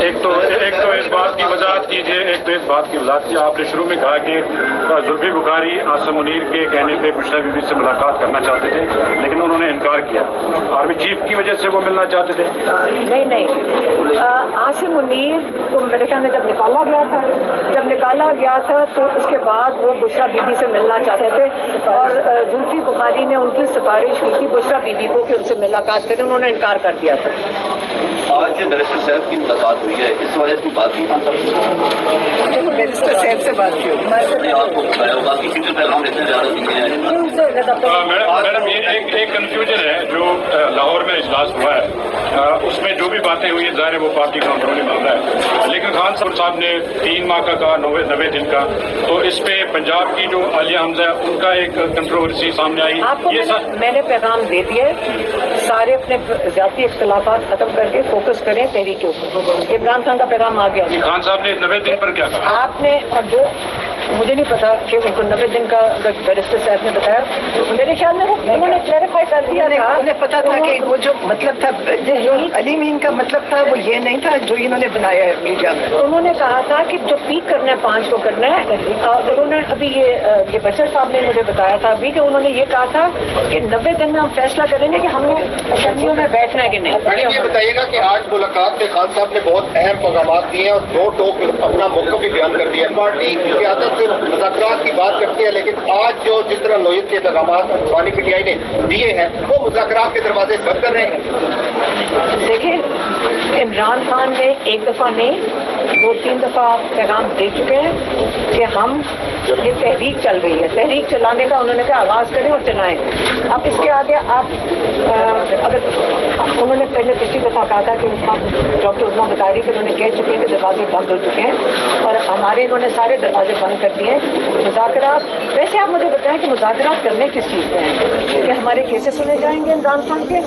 ایک تو اس بات کی وضاحت کیجیے، آپ نے شروع میں کہا کہ زلفی بخاری عاصم منیر کے کہنے پہ بشریٰ بی بی سے ملاقات کرنا چاہتے تھے، لیکن انہوں نے انکار کیا۔ آرمی چیف کی وجہ سے وہ ملنا چاہتے تھے؟ نہیں، عاصم منیر کو میرے خیال میں جب نکالا گیا تھا تو اس کے بعد وہ بشریٰ بی بی سے ملنا چاہتے تھے، اور زلفی بخاری نے ان کی سفارش کی تھی بشریٰ بی بی کو کہ ان سے ملاقات کریں، انہوں نے انکار کر دیا تھا۔ آج بیرسٹر صاحب کی ملاقات ہوئی ہے، اس وجہ سے بات نہیں کرتا، بیرسٹر صاحب سے بات کی ہوگی، آپ کو بتایا ہوگا کہ کسی پیغام اتنے زیادہ نہیں ہے۔ میڈم یہ ایک کنفیوژن ہے جو لاہور میں اجلاس ہوا ہے، اس میں جو بھی باتیں ہوئی ہیں ظاہر ہے وہ پارٹی کا اندرونی معاملہ ہے، لیکن خان صاحب نے 3 ماہ کا کہا، 90 دن کا، تو اس پہ پنجاب کی جو عالیہ حمزہ ہے ان کا ایک کنٹروورسی سامنے آئی۔ آپ کو میں نے پیغام دے دیا ہے، سارے اپنے ذاتی اختلافات ختم کر کے فوکس کریں تحریک کے اوپر۔ عمران خان کا پیغام آ گیا۔ خان صاحب نے 90 دن پر کیا کہا؟ آپ نے مجھے نہیں پتا کہ ان کو 90 دن کا بیرسٹر صاحب نے بتایا، میرے خیال میں انہوں نے کلیریفائی کر دیا تھا، انہیں پتا تھا کہ وہ جو مطلب تھا، جو علی مین کا مطلب تھا وہ یہ نہیں تھا جو انہوں نے بنایا ہے میڈیا میں۔ انہوں نے کہا تھا کہ جو پیک کرنا ہے 5 کو کرنا ہے، اور انہوں نے ابھی یہ بشر صاحب نے مجھے بتایا تھا ابھی کہ انہوں نے یہ کہا تھا کہ 90 دن میں ہم فیصلہ کریں گے کہ ہم نے اسمبلیوں میں بیٹھنا ہے کہ نہیں۔ یہ بتائیے گا کہ آج ملاقات میں خان صاحب نے بہت اہم پیغامات دیے ہیں اور 2 ٹوک اپنا موقف بھی بیان کر دیا۔ پارٹی قیادت سے مذاکرات کی بات کرتی ہے، لیکن آج جس طرح نوعیت کے پیغامات پانی پی ٹی آئی نے دیے ہیں وہ مذاکرات کے دروازے بند کر رہے ہیں۔ دیکھیں، عمران خان نے ایک دفعہ نہیں 2-3 دفعہ پیغام دے چکے ہیں کہ ہم یہ تحریک چل رہی ہے، تحریک چلانے کا انہوں نے کہا آغاز کریں اور چلائیں۔ اب اس کے آگے آپ اگر انہوں نے پہلے پچھلی دفعہ کہا تھا کہ ڈاکٹر عظمیٰ بتاری کہ انہوں نے کہہ چکے ہیں کہ دروازے بند ہو چکے ہیں، اور ہمارے انہوں نے سارے دروازے بند کر دیے ہیں۔ مذاکرات، ویسے آپ مجھے بتائیں کہ مذاکرات کرنے کس چیز پہ ہیں؟ کہ ہمارے کیسے سنے جائیں گے عمران خان کے؟